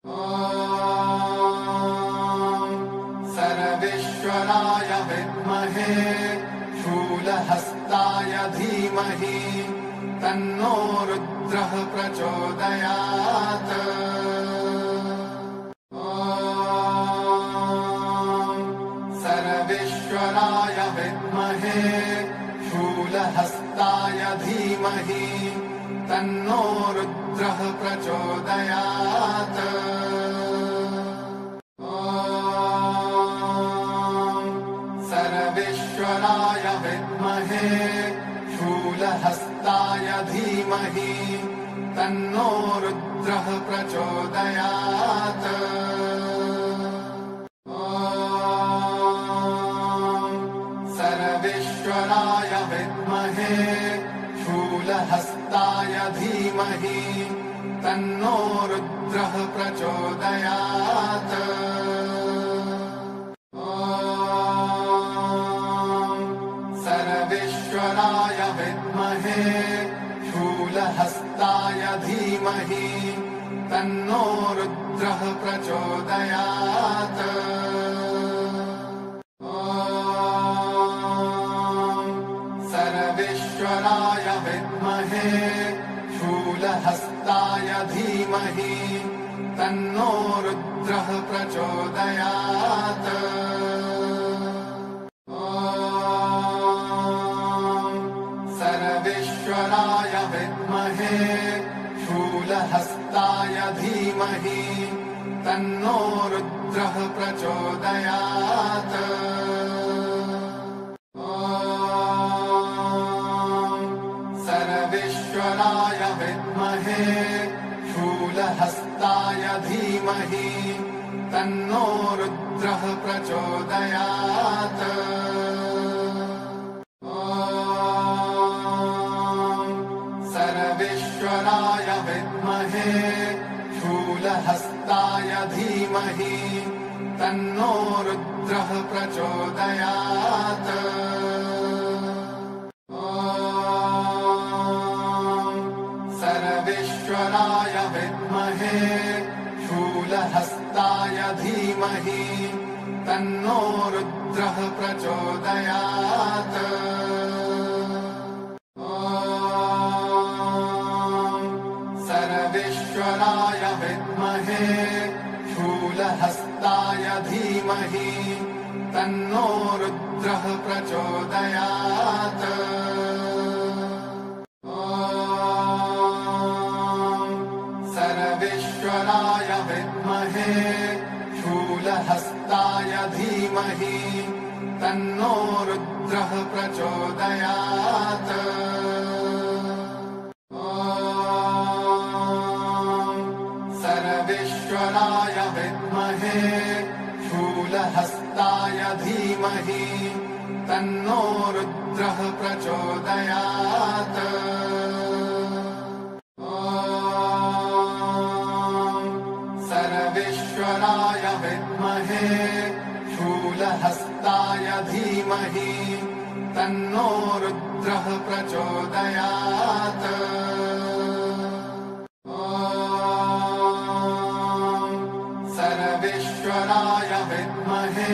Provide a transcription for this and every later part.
ॐ सर्वेश्वराय विद्महे शूलहस्ताय धीमहि तन्नो रुद्रः प्रचोदयात्। ॐ सर्वेश्वराय विद्महे शूलहस्ताय धीमहि तन्नो रुद्रः प्रचोदयात्। ॐ सर्वेश्वराय विद्महे शूलहस्ताय धीमहि तन्नो रुद्रः प्रचोदयात्। ॐ सर्वेश्वराय विद्महे शूलहस्ताय धीमहि तन्नो रुद्रः प्रचोदयात्। ॐ सर्वेश्वराय विद्महे शूलहस्ताय धीमहि तन्नो रुद्रः प्रचोदयात्। ॐ सर्वेश्वराय विद्महे शूलहस्ताय धीमहि तन्नो रुद्रः प्रचोदयात्। ॐ सर्वेश्वराय विद्महे शूलहस्ताय धीमहि तन्नो रुद्रः प्रचोदयात्। ॐ सर्वेश्वराय विद्महे शूलहस्ताय धीमहि तन्नो रुद्रः प्रचोदयात्। ॐ सर्वेश्वराय विद्महे शूलहस्ताय धीमहि तन्नो रुद्रः प्रचोदयात्। ॐ सर्वेश्वराय विद्महे शूलहस्ताय धीमहि तन्नो रुद्रः प्रचोदयात्। ॐ सर्वेश्वराय विद्महे शूलहस्ताय धीमहि तन्नो रुद्रः प्रचोदयात्। ॐ सर्वेश्वराय विद्महे शूलहस्ताय धीमहि तन्नो रुद्रः प्रचोदयात्। ॐ सर्वेश्वराय विद्महे शूलहस्ताय धीमहि तन्नो रुद्रः प्रचोदयात्। ॐ सर्वेश्वराय विद्महे शूलहस्ताय धीमहि तन्नो रुद्रः प्रचोदयात्। ॐ सर्वेश्वराय विद्महे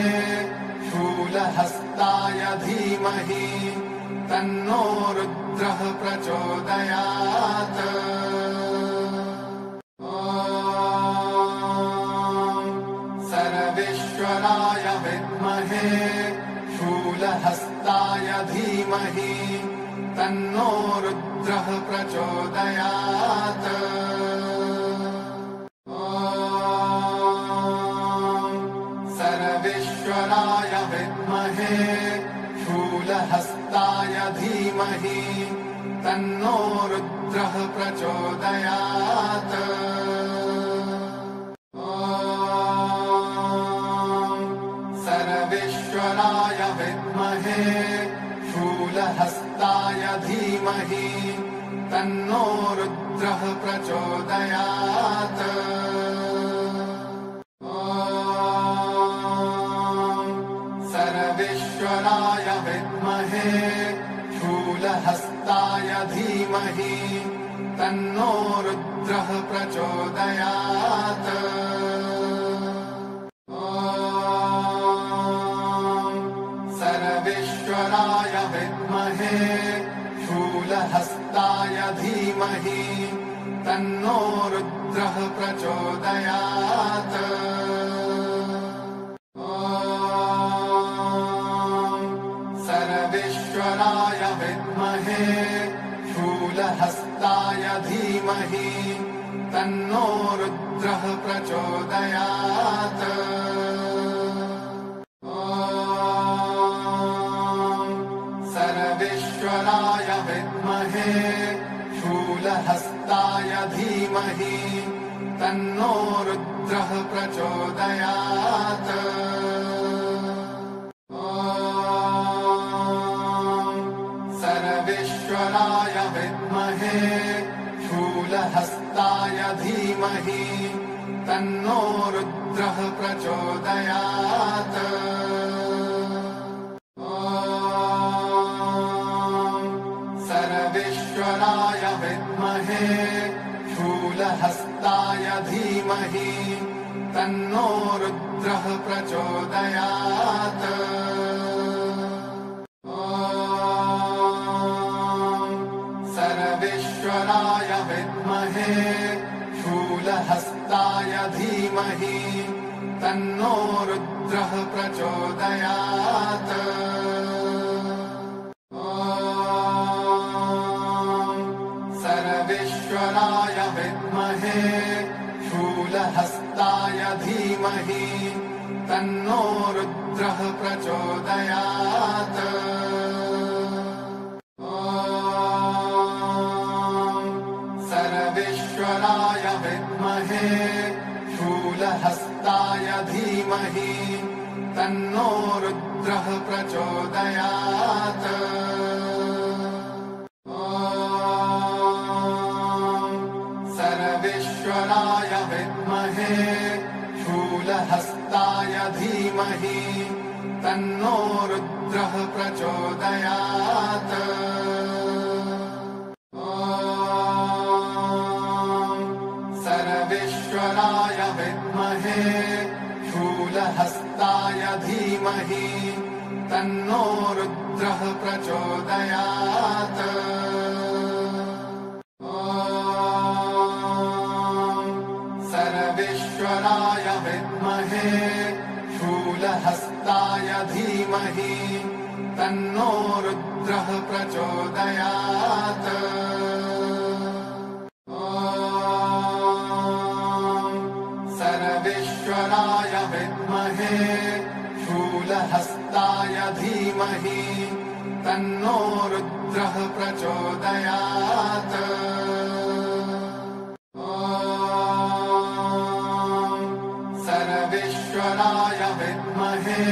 शूलहस्ताय धीमहि तन्नो रुद्रः प्रचोदयात्। ॐ सर्वेश्वराय विद्महे शूलहस्ताय धीमहि तन्नो रुद्रः प्रचोदयात्। ॐ सर्वेश्वराय विद्महे शूलहस्ताय धीमहि तन्नो रुद्रः प्रचोदयात्। ॐ सर्वेश्वराय विद्महे शूलहस्ताय धीमहि तन्नो रुद्रः प्रचोदयात्। ॐ सर्वेश्वराय विद्महे शूलहस्ताय धीमहि तन्नो रुद्रः प्रचोदयात्। धीमहि तन्नो रुद्रः प्रचोदयात्। सर्वेश्वराय विद्महे शूलहस्ताय धीमहि तन्नो रुद्रः प्रचोदयात्। सर्वेश्वराय विद्महे शूलहस्ताय धीमहि तन्नो रुद्रः प्रचोदयात्। सर्वेश्वराय विद्महे शूलहस्ताय धीमहि तन्नो रुद्रः प्रचोदयात्। सर्वेश्वराय विद्महे शूलहस्ताय धीमहि तन्नो रुद्रः प्रचोदयात्। सर्वेश्वराय विद्महे शूलहस्ताय धीमहि तन्नो रुद्रः प्रचोदयात्। सर्वेश्वराय विद्महे शूलहस्ताय धीमहि तन्नो रुद्रः प्रचोदयात्। सर्वेश्वराय विद्महे शूलहस्ताय धीमहि तन्नो रुद्रः प्रचोदयात्। सर्वेश्वराय विद्महे शूलहस्ताय धीमहि तन्नो रुद्रः प्रचोदयात्। सर्वेश्वराय विद्महे शूलहस्ताय धीमहि तन्नो रुद्रः प्रचोदयात्। सर्वेश्वराय विद्महे शूलहस्ताय धीमहि तन्नो रुद्रः प्रचोदयात्। सर्वेश्वराय विद्महे शूलहस्ताय धीमहि तन्नो रुद्रः प्रचोदयात्। सर्वेश्वराय विद्महे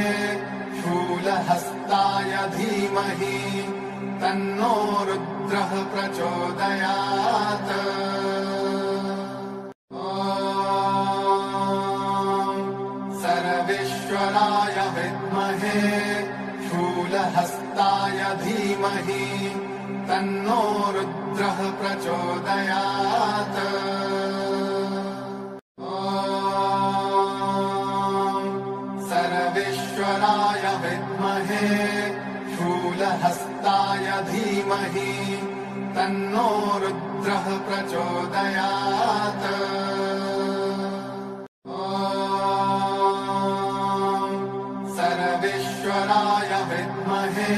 शूलहस्ताय धीमहि तन्नो रुद्रः प्रचोदयात्। सर्वेश्वराय विद्महे शूलहस्ताय धीमहि तन्नो रुद्रः प्रचोदयात्। सर्वेश्वराय विद्महे शूलहस्ताय धीमहि तन्नो रुद्रः प्रचोदयात्। सर्वेश्वराय विद्महे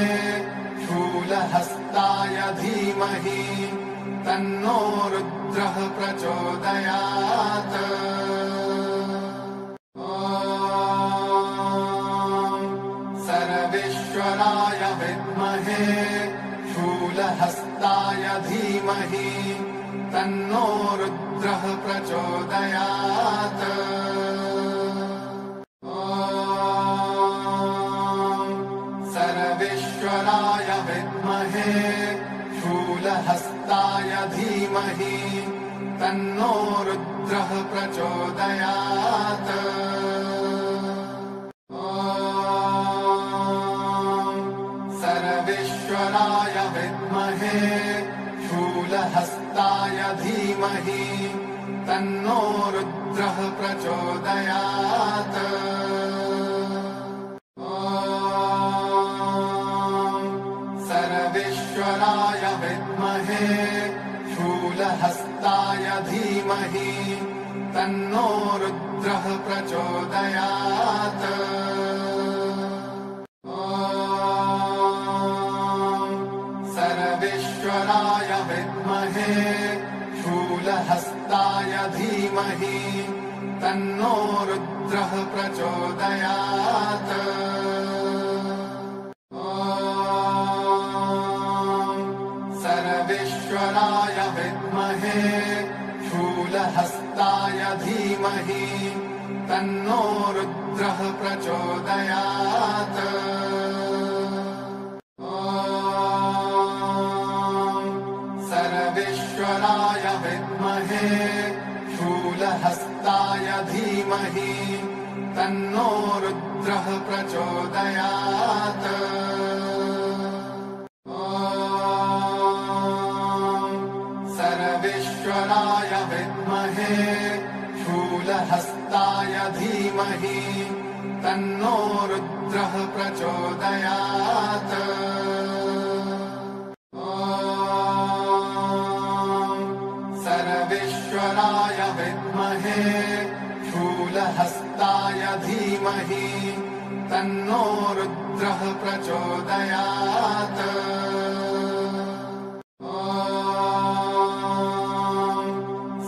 शूलहस्ताय धीमहि तन्नो रुद्रः प्रचोदयात्। सर्वेश्वराय विद्महे शूलहस्ताय धीमहि तन्नो रुद्रः प्रचोदयात्। सर्वेश्वराय विद्महे शूलहस्ताय धीमहि तन्नो रुद्रः प्रचोदयात्। सर्वेश्वराय विद्महे शूलहस्ताय धीमहि तन्नो रुद्रः प्रचोदयात्। सर्वेश्वराय विद्महे धीमहि तन्नो रुद्रः प्रचोदयात्। सर्वेश्वराय विद्महे शूलहस्ताय धीमहि तन्नो रुद्रः प्रचोदयात्। सर्वेश्वराय विद्महे शूलहस्ताय धीमहि तन्नो रुद्रः प्रचोदयात्। सर्वेश्वराय विद्महे शूलहस्ताय धीमहि तन्नो रुद्रः प्रचोदयात्। सर्वेश्वराय विद्महे शूलहस्ताय धीमहि तन्नो रुद्रः प्रचोदयात्। सर्वेश्वराय विद्महे शूलहस्ताय धीमहि तन्नो रुद्रः प्रचोदयात्।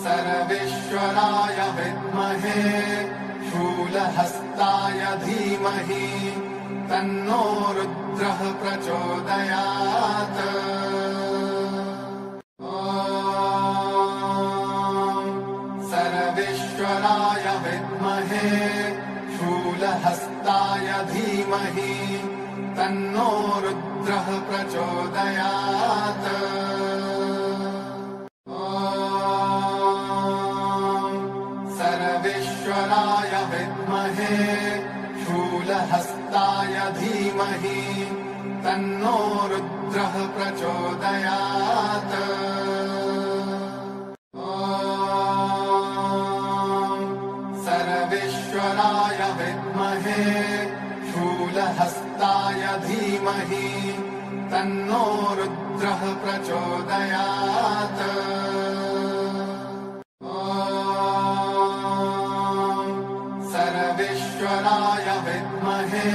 सर्वेश्वराय विद्महे शूलहस्ताय धीमहि तन्नो रुद्रः प्रचोदयात्। सर्वेश्वराय विद्महे शूलहस्ताय धीमहि तन्नो रुद्रः प्रचोदयात्। सर्वेश्वराय विद्महे शूलहस्ताय धीमहि तन्नो रुद्रः प्रचोदयात्। सर्वेश्वराय विद्महे शूलहस्ताय धीमहि तन्नो रुद्रः प्रचोदयात्। सर्वेश्वराय विद्महे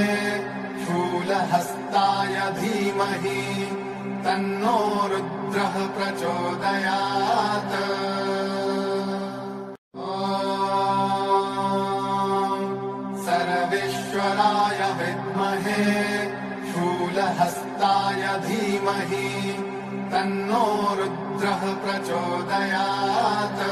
शूलहस्ताय धीमहि तन्नो रुद्रः प्रचोदयात्। सर्वेश्वराय विद्महे शूलहस्ताय धीमहि तन्नो रुद्रः प्रचोदयात्।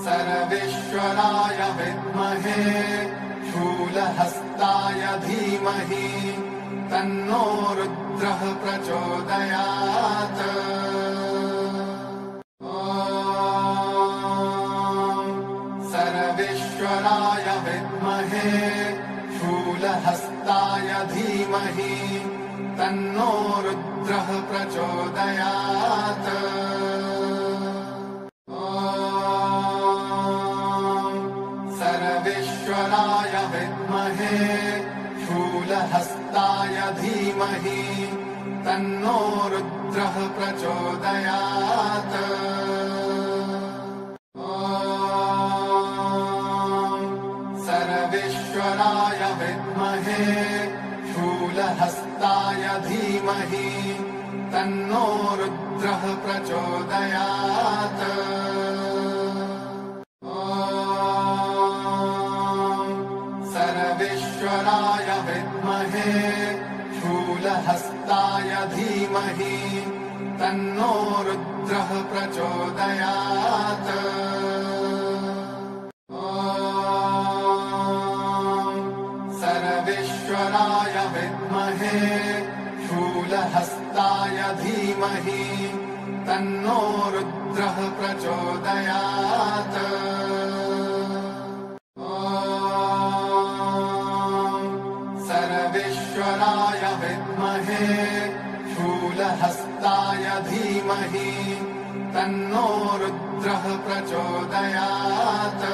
सर्वेश्वराय विद्महे शूलहस्ताय धीमहि तन्नो रुद्रः प्रचोदयात्। सर्वेश्वराय विद्महे शूलहस्ताय धीमहि तन्नो रुद्रः प्रचोदयात्। सर्वेश्वराय विद्महे शूलहस्ताय धीमहि तन्नो रुद्रः प्रचोदयात्। सर्वेश्वराय विद्महे शूलहस्ताय धीमहि तन्नो रुद्रः प्रचोदयात्। सर्वेश्वराय विद्महे शूलहस्ताय धीमहि तन्नो रुद्रः प्रचोदयात्। सर्वेश्वराय विद्महे शूलहस्ताय धीमहि तन्नो रुद्रः प्रचोदयात्। सर्वेश्वराय विद्महे शूलहस्ताय धीमहि तन्नो रुद्रः प्रचोदयात्।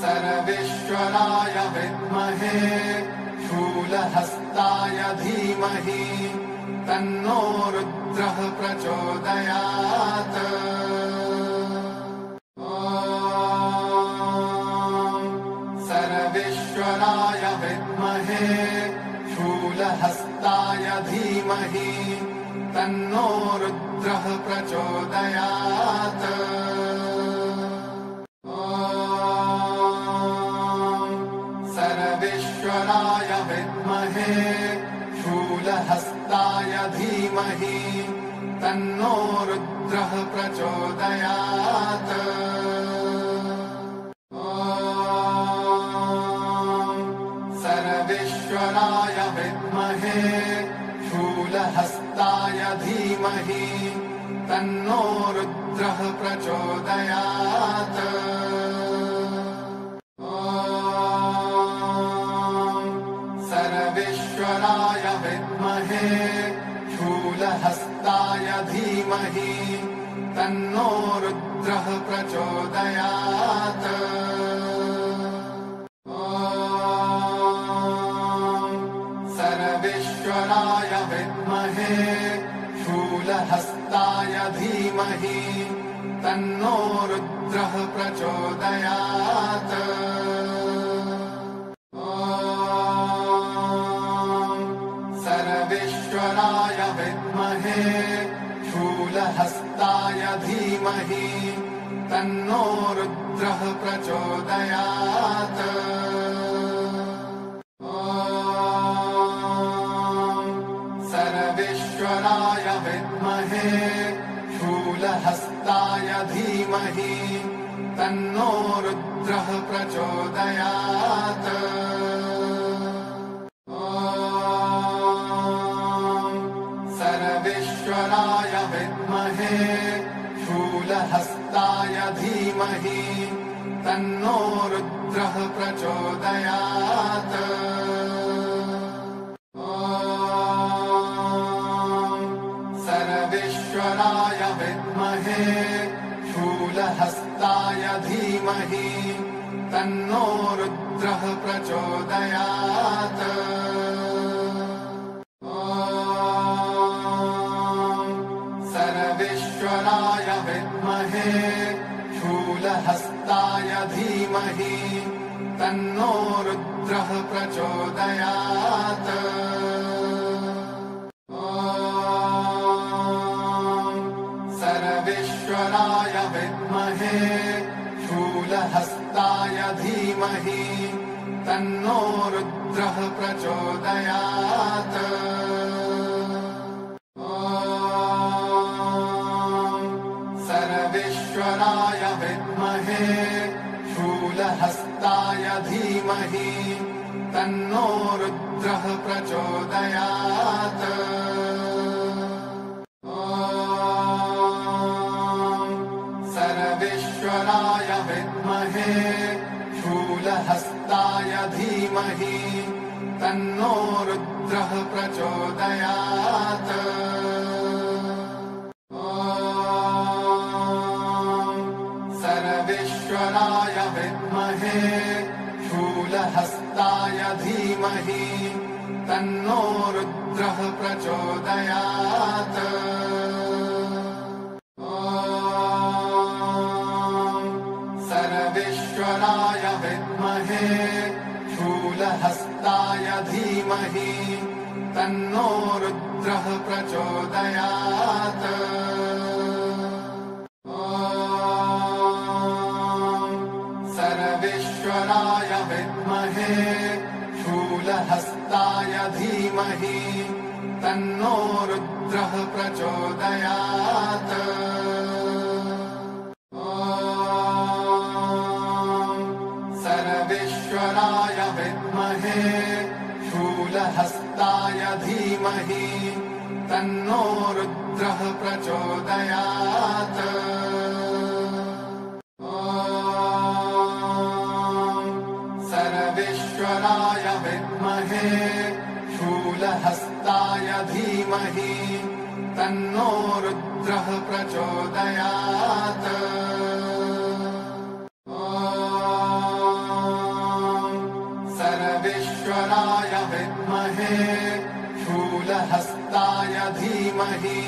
सर्वेश्वराय विद्महे शूलहस्ताय शूलहस्ताय धीमहि तन्नो रुद्रः प्रचोदयात्। सर्वेश्वराय विद्महे शूलहस्ताय धीमहि तन्नो रुद्रः प्रचोदयात्। सर्वेश्वराय विद्महे शूलहस्ताय धीमहि तन्नो रुद्रः प्रचोदयात्। सर्वेश्वराय विद्महे शूलहस्ताय धीमहि तन्नो रुद्रः प्रचोदयात्। सर्वेश्वराय विद्महे शूलहस्ताय धीमहि तन्नो रुद्रः प्रचोदयात्। सर्वेश्वराय विद्महे शूलहस्ताय धीमहि तन्नो रुद्रः प्रचोदयात्। सर्वेश्वराय विद्महे शूलहस्ताय धीमहि तन्नो रुद्रः प्रचोदयात्। सर्वेश्वराय विद्महे शूलहस्ताय धीमहि तन्नो रुद्रः प्रचोदयात्। सर्वेश्वराय विद्महे शूलहस्ताय धीमहि तन्नो रुद्रः प्रचोदयात्। सर्वेश्वराय विद्महे शूलहस्ताय धीमहि तन्नो रुद्रः प्रचोदयात्। सर्वेश्वराय विद्महे शूलहस्ताय धीमहि तन्नो रुद्रः प्रचोदयात्। सर्वेश्वराय विद्महे शूलहस्ताय धीमहि तन्नो रुद्रः प्रचोदयात्। सर्वेश्वराय विद्महे शूलहस्ताय धीमहि तन्नो रुद्रः प्रचोदयात्। सर्वेश्वराय विद्महे शूलहस्ताय धीमहि तन्नो रुद्रः प्रचोदयात्। सर्वेश्वराय विद्महे शूलहस्ताय धीमहि तन्नो रुद्रः प्रचोदयात्। सर्वेश्वराय विद्महे शूलहस्ताय धीमहि तन्नो रुद्रः प्रचोदयात्। सर्वेश्वराय विद्महे शूलहस्ताय धीमहि तन्नो रुद्रः प्रचोदयात्। सर्वेश्वराय विद्महे शूलहस्ताय धीमहि तन्नो रुद्रः प्रचोदयात्। सर्वेश्वराय विद्महे शूलहस्ताय धीमहि तन्नो रुद्रः प्रचोदयात्। सर्वेश्वराय विद्महे विद्महे शूलहस्ताय धीमहि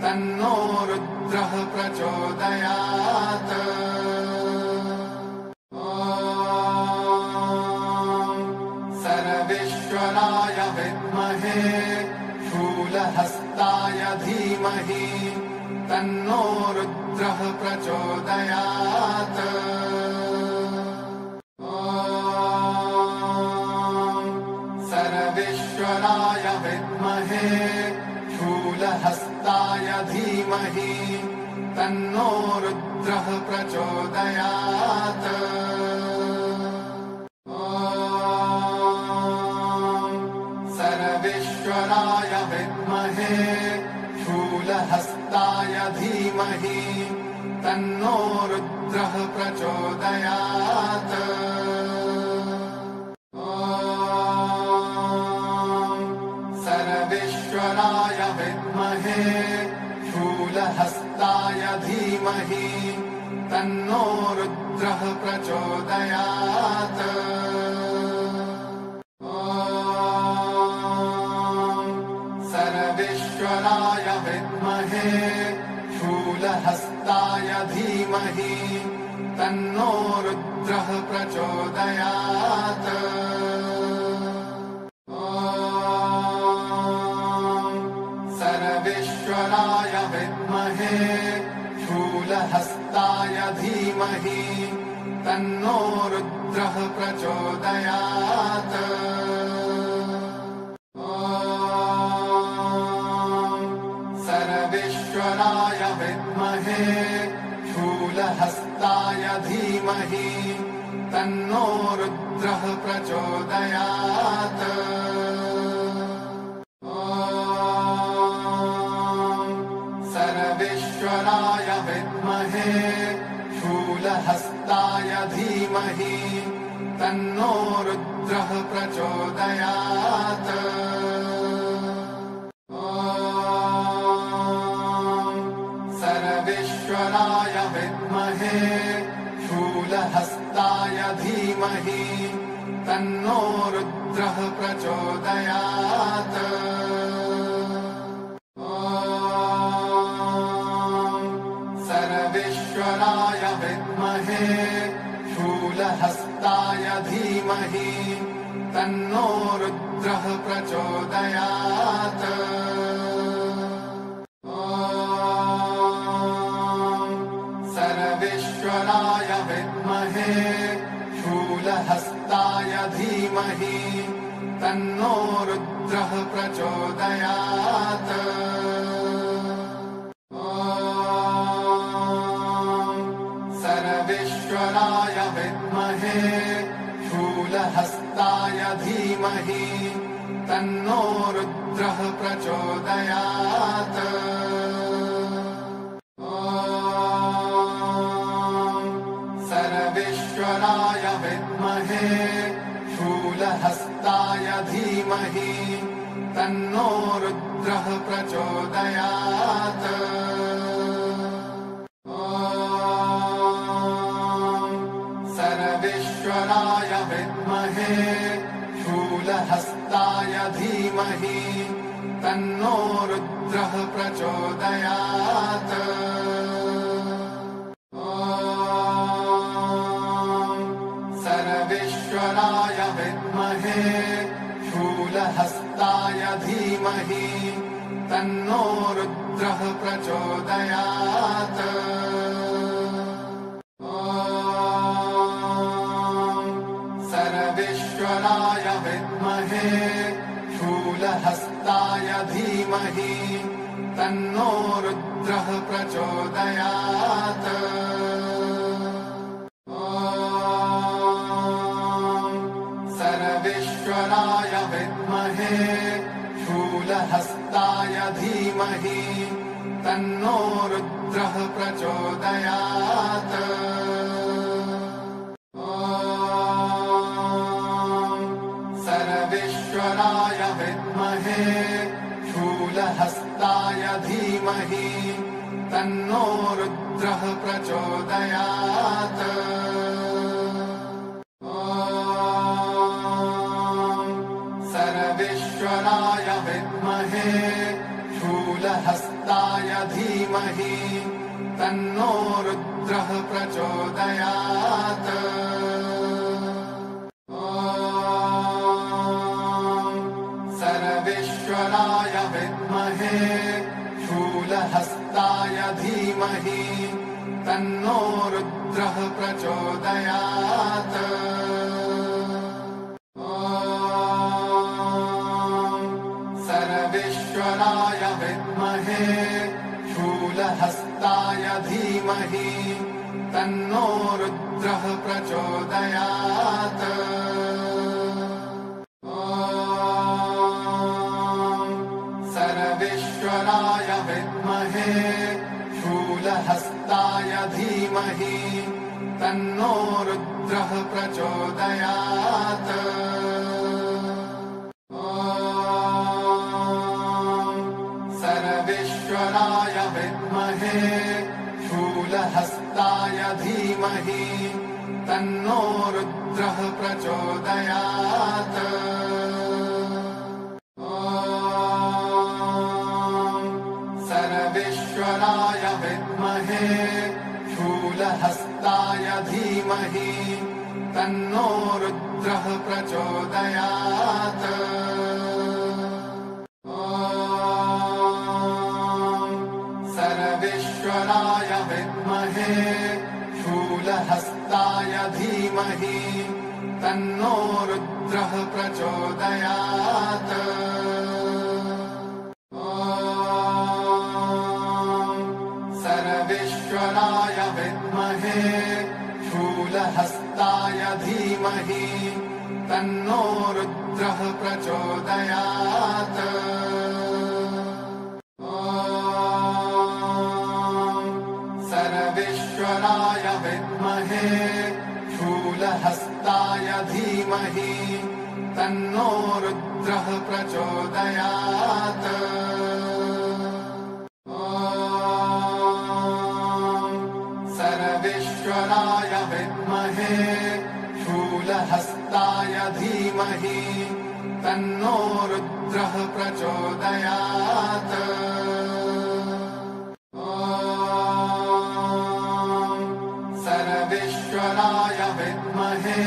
तन्नो रुद्रः प्रचोदयात्। सर्वेश्वराय विद्महे शूलहस्ताय धीमहि तन्नो रुद्रः प्रचोदयात्। सर्वेश्वराय विद्महे शूलहस्ताय धीमहि तन्नो रुद्रः प्रचोदयात्। सर्वेश्वराय विद्महे शूलहस्ताय धीमहि तन्नो रुद्रः प्रचोदयात्। सर्वेश्वराय विद्महे शूलहस्ताय धीमहि तन्नो रुद्रः प्रचोदयात्। सर्वेश्वराय विद्महे शूलहस्ताय धीमहि तन्नो रुद्रः प्रचोदयात्। सर्वेश्वराय विद्महे शूलहस्ताय धीमहि तन्नो रुद्रः प्रचोदयात्। सर्वेश्वराय विद्महे शूलहस्ताय धीमहि तन्नो रुद्रः प्रचोदयात्। सर्वेश्वराय विद्महे शूलहस्ताय धीमहि तन्नो रुद्रः प्रचोदयात्। सर्वेश्वराय विद्महे शूलहस्ताय धीमहि तन्नो रुद्रः प्रचोदयात्। सर्वेश्वराय विद्महे शूलहस्ताय धीमहि तन्नो रुद्रः प्रचोदयात्। सर्वेश्वराय विद्महे शूलहस्ताय धीमहि तन्नो रुद्रः प्रचोदयात्। सर्वेश्वराय विद्महे शूलहस्ताय धीमहि तन्नो रुद्रः प्रचोदयात्। सर्वेश्वराय विद्महे शूलहस्ताय धीमहि तन्नो रुद्रः प्रचोदयात्। सर्वेश्वराय विद्महे शूलहस्ताय धीमहि तन्नो रुद्रः प्रचोदयात्। सर्वेश्वराय विद्महे शूलहस्ताय धीमहि तन्नो रुद्रः प्रचोदयात्। सर्वेश्वराय विद्महे शूलहस्ताय धीमहि तन्नो रुद्रः प्रचोदयात्। सर्वेश्वराय विद्महे शूलहस्ताय धीमहि तन्नो रुद्रः प्रचोदयात्। सर्वेश्वराय विद्महे शूलहस्ताय धीमहि तन्नो रुद्रः प्रचोदयात्। सर्वेश्वराय विद्महे शूलहस्ताय धीमहि तन्नो रुद्रः प्रचोदयात्। सर्वेश्वराय विद्महे शूलहस्ताय धीमहि तन्नो रुद्रः प्रचोदयात्। सर्वेश्वराय विद्महे शूलहस्ताय धीमहि तन्नो रुद्रः प्रचोदयात्। सर्वेश्वराय विद्महे शूलहस्ताय धीमहि तन्नो रुद्रः प्रचोदयात्। सर्वेश्वराय विद्महे शूलहस्ताय धीमहि तन्नो रुद्रः प्रचोदयात्। सर्वेश्वराय विद्महे शूलहस्ताय धीमहि तन्नो रुद्रः प्रचोदयात्। सर्वेश्वराय विद्महे शूलहस्ताय धीमहि तन्नो रुद्रः प्रचोदयात्। सर्वेश्वराय विद्महे शूलहस्ताय धीमहि तन्नो रुद्रः प्रचोदयात्। सर्वेश्वराय विद्महे शूलहस्ताय धीमहि तन्नो रुद्रः प्रचोदयात्। सर्वेश्वराय विद्महे शूलहस्ताय धीमहि तन्नो रुद्रः प्रचोदयात्। सर्वेश्वराय विद्महे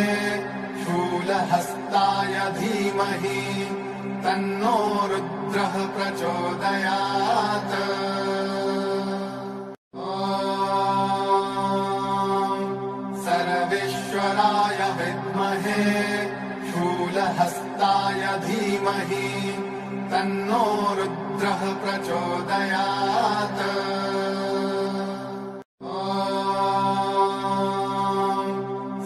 शूलहस्ताय धीमहि तन्नो रुद्रः प्रचोदयात्। सर्वेश्वराय विद्महे शूलहस्ताय धीमहि तन्नो रुद्रः प्रचोदयात्।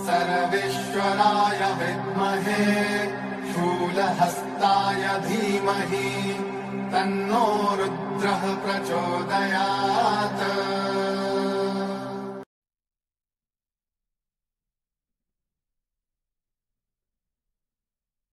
सर्वेश्वराय विद्महे शूलहस्ताय धीमहि तन्नो रुद्रः प्रचोदयात्।